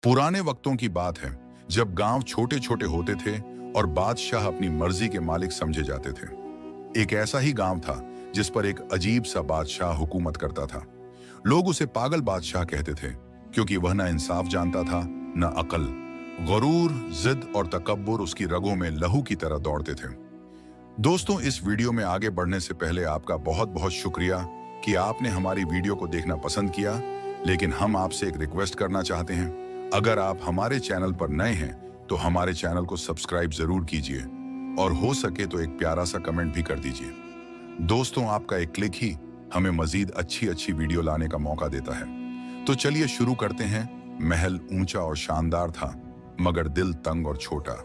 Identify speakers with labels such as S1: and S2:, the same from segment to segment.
S1: पुराने वक्तों की बात है जब गांव छोटे छोटे होते थे और बादशाह अपनी मर्जी के मालिक समझे जाते थे। एक ऐसा ही गांव था जिस पर एक अजीब सा बादशाह हुकूमत करता था। लोग उसे पागल बादशाह कहते थे क्योंकि वह न इंसाफ जानता था न अकल। गुरूर, जिद और तकब्बुर उसकी रगों में लहू की तरह दौड़ते थे। दोस्तों, इस वीडियो में आगे बढ़ने से पहले आपका बहुत बहुत शुक्रिया कि आपने हमारी वीडियो को देखना पसंद किया। लेकिन हम आपसे एक रिक्वेस्ट करना चाहते हैं, अगर आप हमारे चैनल पर नए हैं तो हमारे चैनल को सब्सक्राइब जरूर कीजिए और हो सके तो एक प्यारा सा कमेंट भी कर दीजिए। दोस्तों, आपका एक क्लिक ही हमें मजीद अच्छी अच्छी वीडियो लाने का मौका देता है। तो चलिए शुरू करते हैं। महल ऊंचा और शानदार था, मगर दिल तंग और छोटा।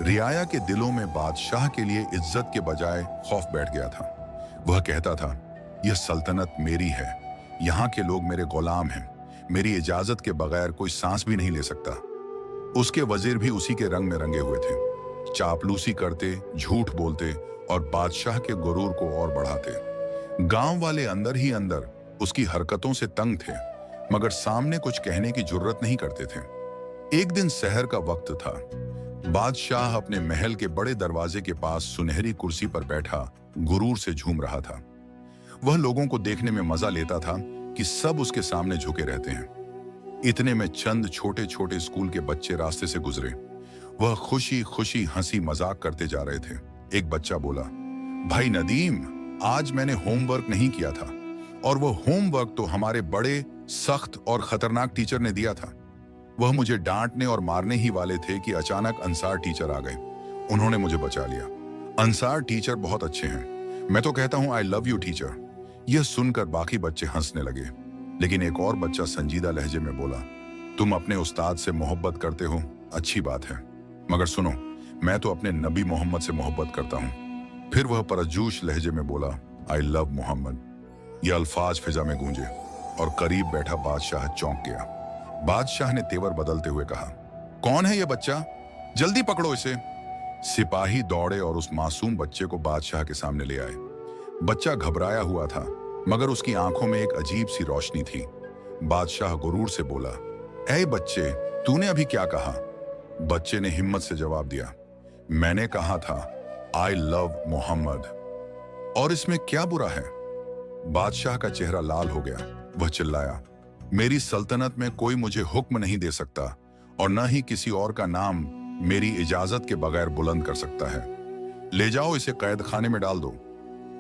S1: रियाया के दिलों में बादशाह के लिए इज्जत के बजाय खौफ बैठ गया था। वह कहता था, यह सल्तनत मेरी है, यहाँ के लोग मेरे गुलाम हैं, मेरी इजाजत के बगैर कोई सांस भी नहीं ले सकता। उसके वजीर भी उसी के रंग में रंगे हुए थे, चापलूसी करते, झूठ बोलते और बादशाह के गुरूर को और बढ़ाते। गांव वाले अंदर ही अंदर उसकी हरकतों से तंग थे, मगर सामने कुछ कहने की जुर्रत नहीं करते थे। एक दिन सहर का वक्त था। बादशाह अपने महल के बड़े दरवाजे के पास सुनहरी कुर्सी पर बैठा गुरूर से झूम रहा था। वह लोगों को देखने में मजा लेता था कि सब उसके सामने झुके रहते हैं। इतने में चंद छोटे छोटे स्कूल के बच्चे रास्ते से गुजरे। वह खुशी खुशी हंसी मजाक करते जा रहे थे। एक बच्चा बोला, भाई नदीम, आज मैंने होमवर्क नहीं किया था, और वह होमवर्क तो हमारे बड़े सख्त और खतरनाक टीचर ने दिया था। वह मुझे डांटने और मारने ही वाले थे कि अचानक अंसार टीचर आ गए। उन्होंने मुझे बचा लिया। अंसार टीचर बहुत अच्छे हैं। मैं तो कहता हूं, आई लव यू टीचर। यह सुनकर बाकी बच्चे हंसने लगे, लेकिन एक और बच्चा संजीदा लहजे में बोला, तुम अपने उस्ताद से मोहब्बत करते हो, अच्छी बात है, मगर सुनो, मैं तो अपने नबी मोहम्मद से मोहब्बत करता हूं। फिर वह परजोश लहजे में बोला, आई लव मोहम्मद। यह अल्फाज फिजा में गूंजे और करीब बैठा बादशाह चौंक गया। बादशाह ने तेवर बदलते हुए कहा, कौन है यह बच्चा? जल्दी पकड़ो इसे। सिपाही दौड़े और उस मासूम बच्चे को बादशाह के सामने ले आए। बच्चा घबराया हुआ था, मगर उसकी आंखों में एक अजीब सी रोशनी थी। बादशाह गुरूर से बोला, ऐ बच्चे, तूने अभी क्या कहा? बच्चे ने हिम्मत से जवाब दिया, मैंने कहा था, आई लव मोहम्मद। और इसमें क्या बुरा है? बादशाह का चेहरा लाल हो गया। वह चिल्लाया, मेरी सल्तनत में कोई मुझे हुक्म नहीं दे सकता, और न ही किसी और का नाम मेरी इजाजत के बगैर बुलंद कर सकता है। ले जाओ, इसे कैद खाने में डाल दो।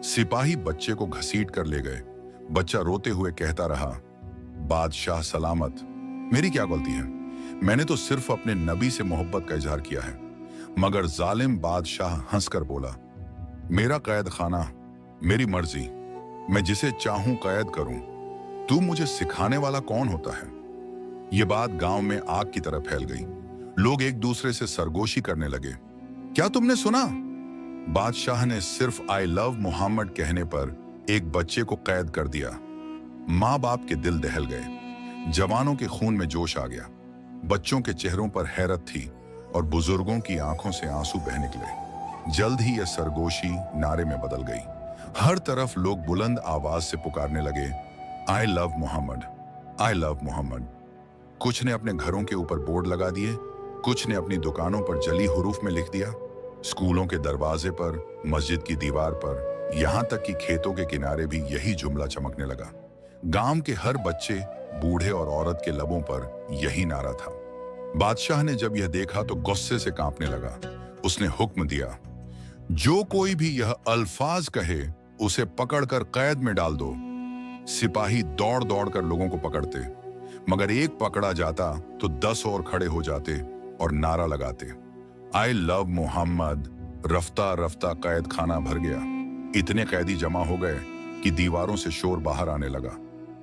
S1: सिपाही बच्चे को घसीट कर ले गए। बच्चा रोते हुए कहता रहा, बादशाह सलामत, मेरी क्या गलती है? मैंने तो सिर्फ अपने नबी से मोहब्बत का इजहार किया है। मगर जालिम बादशाह हंसकर बोला, मेरा कैद खाना, मेरी मर्जी, मैं जिसे चाहूं कैद करूं। तू मुझे सिखाने वाला कौन होता है? यह बात गांव में आग की तरह फैल गई। लोग एक दूसरे से सरगोशी करने लगे। क्या तुमने सुना? बादशाह ने सिर्फ आई लव मोहम्मद कहने पर एक बच्चे को कैद कर दिया। माँ बाप के दिल दहल गए। जवानों के खून में जोश आ गया। बच्चों के चेहरों पर हैरत थी और बुजुर्गों की आंखों से आंसू बह निकले। जल्द ही यह सरगोशी नारे में बदल गई। हर तरफ लोग बुलंद आवाज से पुकारने लगे, I love Mohammad, I love Mohammad. कुछ ने अपने घरों के ऊपर बोर्ड लगा दिए, कुछ ने अपनी दुकानों पर जली हुरूफ में लिख दिया, स्कूलों के दरवाजे पर, मस्जिद की दीवार पर, यहां तक कि खेतों के किनारे भी यही जुमला चमकने लगा। गांव के हर बच्चे, बूढ़े और औरत के लबों पर यही नारा था। बादशाह ने जब यह देखा तो गुस्से से कांपने लगा। उसने हुक्म दिया, जो कोई भी यह अल्फाज कहे उसे पकड़कर कैद में डाल दो। सिपाही दौड़ दौड़ कर लोगों को पकड़ते, मगर एक पकड़ा जाता तो 10 और खड़े हो जाते और नारा लगाते, आई लव मोहम्मद। रफ्ता रफ्ता कैद खाना भर गया। इतने कैदी जमा हो गए कि दीवारों से शोर बाहर आने लगा।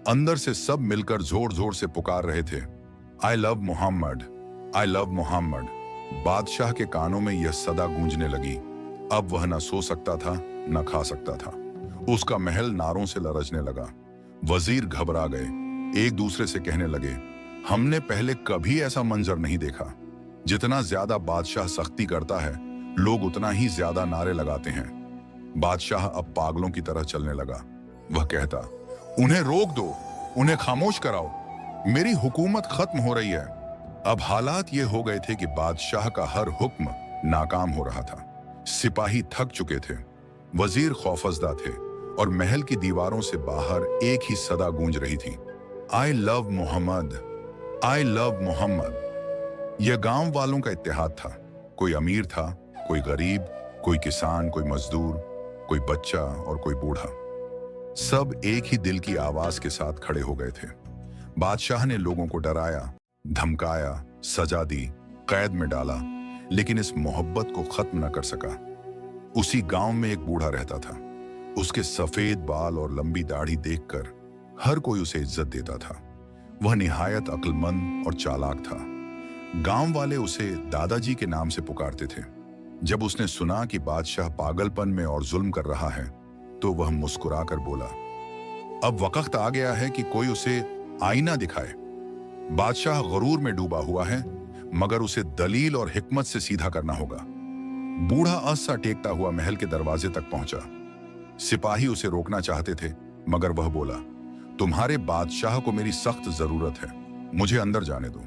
S1: अंदर से सब मिलकर जोर जोर से पुकार रहे थे, I love Mohammad, I love Mohammad. बादशाह के कानों में यह सदा गूंजने लगी। अब वह न सो सकता था, न खा सकता था। उसका महल नारों से लरजने लगा। वजीर घबरा गए। एक दूसरे से कहने लगे, हमने पहले कभी ऐसा मंजर नहीं देखा। जितना ज्यादा बादशाह सख्ती करता है, लोग उतना ही ज्यादा नारे लगाते हैं। बादशाह अब पागलों की तरह चलने लगा। वह कहता, उन्हें रोक दो, उन्हें खामोश कराओ, मेरी हुकूमत खत्म हो रही है। अब हालात ये हो गए थे कि बादशाह का हर हुक्म नाकाम हो रहा था। सिपाही थक चुके थे, वजीर खौफजदा थे और महल की दीवारों से बाहर एक ही सदा गूंज रही थी, I love Mohammad, I love Mohammad. यह गांव वालों का इत्तेहाद था। कोई अमीर था, कोई गरीब, कोई किसान, कोई मजदूर, कोई बच्चा और कोई बूढ़ा। सब एक ही दिल की आवाज के साथ खड़े हो गए थे। बादशाह ने लोगों को डराया, धमकाया, सजा दी, कैद में डाला, लेकिन इस मोहब्बत को खत्म न कर सका। उसी गांव में एक बूढ़ा रहता था। उसके सफेद बाल और लंबी दाढ़ी देखकर हर कोई उसे इज्जत देता था। वह निहायत अक्लमंद और चालाक था। गांव वाले उसे दादाजी के नाम से पुकारते थे। जब उसने सुना कि बादशाह पागलपन में और जुल्म कर रहा है, तो वह मुस्कुराकर बोला, अब वक्त आ गया है कि कोई उसे आईना दिखाए। बादशाह गरूर में डूबा हुआ है, मगर उसे दलील और हिकमत से सीधा करना होगा। बूढ़ा अस्सा टेकता हुआ महल के दरवाजे तक पहुंचा। सिपाही उसे रोकना चाहते थे, मगर वह बोला, तुम्हारे बादशाह को मेरी सख्त जरूरत है, मुझे अंदर जाने दो।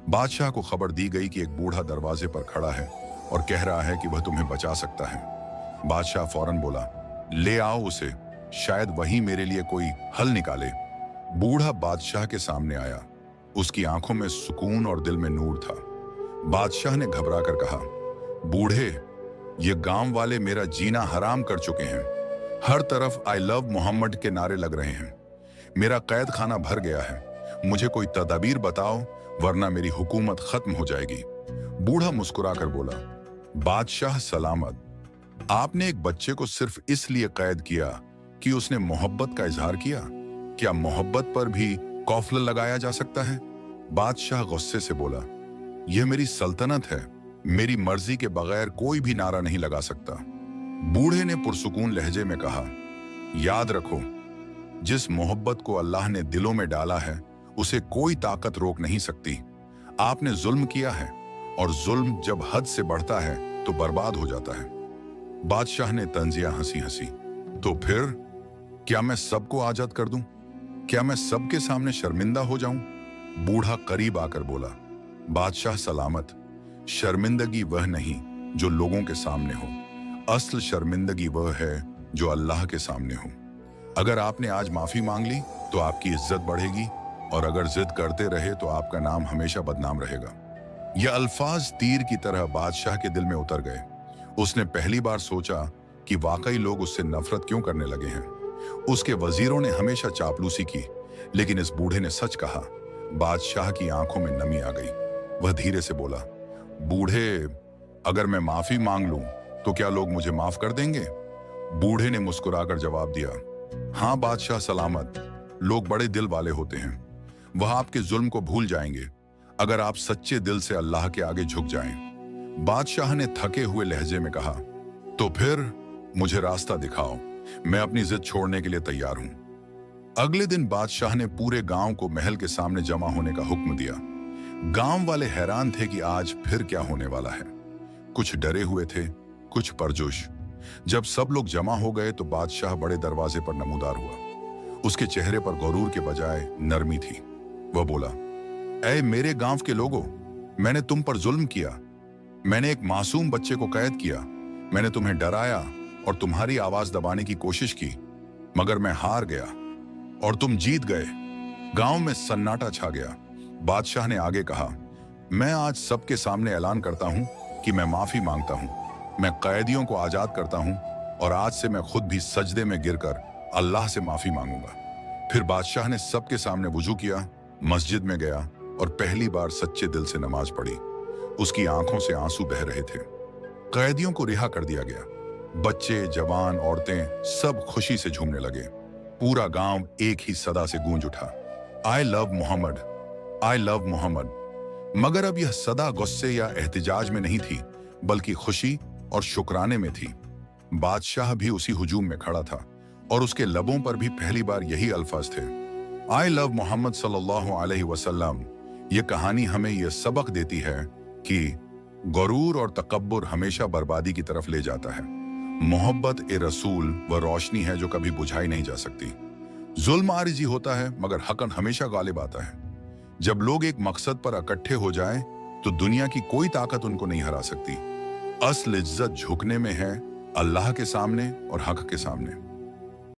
S1: बादशाह को खबर दी गई कि एक बूढ़ा दरवाजे पर खड़ा है और कह रहा है कि वह तुम्हें बचा सकता है। बादशाह फौरन बोला, ले आओ उसे, शायद वही मेरे लिए कोई हल निकाले। बूढ़ा बादशाह के सामने आया। उसकी आंखों में सुकून और दिल में नूर था। बादशाह ने घबराकर कहा, बूढ़े, ये गांव वाले मेरा जीना हराम कर चुके हैं। हर तरफ आई लव मोहम्मद के नारे लग रहे हैं। मेरा कैद खाना भर गया है। मुझे कोई तदबीर बताओ, वरना मेरी हुकूमत खत्म हो जाएगी। बूढ़ा मुस्कुराकर बोला, बादशाह सलामत, आपने एक बच्चे को सिर्फ इसलिए कैद किया कि उसने मोहब्बत का इजहार किया। क्या मोहब्बत पर भी कौफल लगाया जा सकता है? बादशाह गुस्से से बोला, यह मेरी सल्तनत है, मेरी मर्जी के बगैर कोई भी नारा नहीं लगा सकता। बूढ़े ने पुरसुकून लहजे में कहा, याद रखो, जिस मोहब्बत को अल्लाह ने दिलों में डाला है, उसे कोई ताकत रोक नहीं सकती। आपने जुल्म किया है, और जुल्म जब हद से बढ़ता है तो बर्बाद हो जाता है। बादशाह ने तंजिया हंसी हंसी, तो फिर क्या मैं सबको आजाद कर दूं? क्या मैं सबके सामने शर्मिंदा हो जाऊं? बूढ़ा करीब आकर बोला, बादशाह सलामत, शर्मिंदगी वह नहीं जो लोगों के सामने हो, असल शर्मिंदगी वह है जो अल्लाह के सामने हो। अगर आपने आज माफी मांग ली तो आपकी इज्जत बढ़ेगी, और अगर जिद करते रहे तो आपका नाम हमेशा बदनाम रहेगा। यह अल्फाज तीर की तरह बादशाह के दिल में उतर गए। उसने पहली बार सोचा कि वाकई लोग उससे नफरत क्यों करने लगे हैं। उसके वजीरों ने हमेशा चापलूसी की, लेकिन इस बूढ़े ने सच कहा। बादशाह की आंखों में नमी आ गई। वह धीरे से बोला, बूढ़े, अगर मैं माफी मांग लूं तो क्या लोग मुझे माफ कर देंगे? बूढ़े ने मुस्कुराकर जवाब दिया, हाँ बादशाह सलामत, लोग बड़े दिल वाले होते हैं। वह आपके जुल्म को भूल जाएंगे अगर आप सच्चे दिल से अल्लाह के आगे झुक जाएं। बादशाह ने थके हुए लहजे में कहा, तो फिर मुझे रास्ता दिखाओ, मैं अपनी जिद छोड़ने के लिए तैयार हूं। अगले दिन बादशाह ने पूरे गांव को महल के सामने जमा होने का हुक्म दिया। गांव वाले हैरान थे कि आज फिर क्या होने वाला है। कुछ डरे हुए थे, कुछ परजोश। जब सब लोग जमा हो गए तो बादशाह बड़े दरवाजे पर नमूदार हुआ। उसके चेहरे पर गरूर के बजाय नरमी थी। वह बोला, ऐ मेरे गांव के लोगों, मैंने तुम पर जुल्म किया। मैंने एक मासूम बच्चे को कैद किया। मैंने तुम्हें डराया और तुम्हारी आवाज दबाने की कोशिश की, मगर मैं हार गया और तुम जीत गए। गांव में सन्नाटा छा गया। बादशाह ने आगे कहा, मैं आज सबके सामने ऐलान करता हूं कि मैं माफी मांगता हूं। मैं कैदियों को आजाद करता हूं और आज से मैं खुद भी सजदे में गिरकर अल्लाह से माफी मांगूंगा। फिर बादशाह ने सबके सामने वुजू किया, मस्जिद में गया और पहली बार सच्चे दिल से नमाज पढ़ी। उसकी आंखों से आंसू बह रहे थे। कैदियों को रिहा कर दिया गया। बच्चे, जवान, औरतें सब खुशी से झूमने लगे। पूरा गांव एक ही सदा से गूंज उठा, I love Mohammad, I love Mohammad. मगर अब यह सदा गुस्से या एहतिजाज में नहीं थी, बल्कि खुशी और शुक्राने में थी। बादशाह भी उसी हुजूम में खड़ा था और उसके लबों पर भी पहली बार यही अल्फाज थे, आई लव मोहम्मद सल्लल्लाहु अलैहि वसल्लम। ये कहानी हमें यह सबक देती है कि गरूर और तकब्बुर हमेशा बर्बादी की तरफ ले जाता है। मोहब्बत ए रसूल व रोशनी है जो कभी बुझाई नहीं जा सकती। जुल्म आरिजी होता है, मगर हक़न हमेशा गालिब आता है। जब लोग एक मकसद पर इकट्ठे हो जाएं, तो दुनिया की कोई ताकत उनको नहीं हरा सकती। असल इज्जत झुकने में है, अल्लाह के सामने और हक के सामने।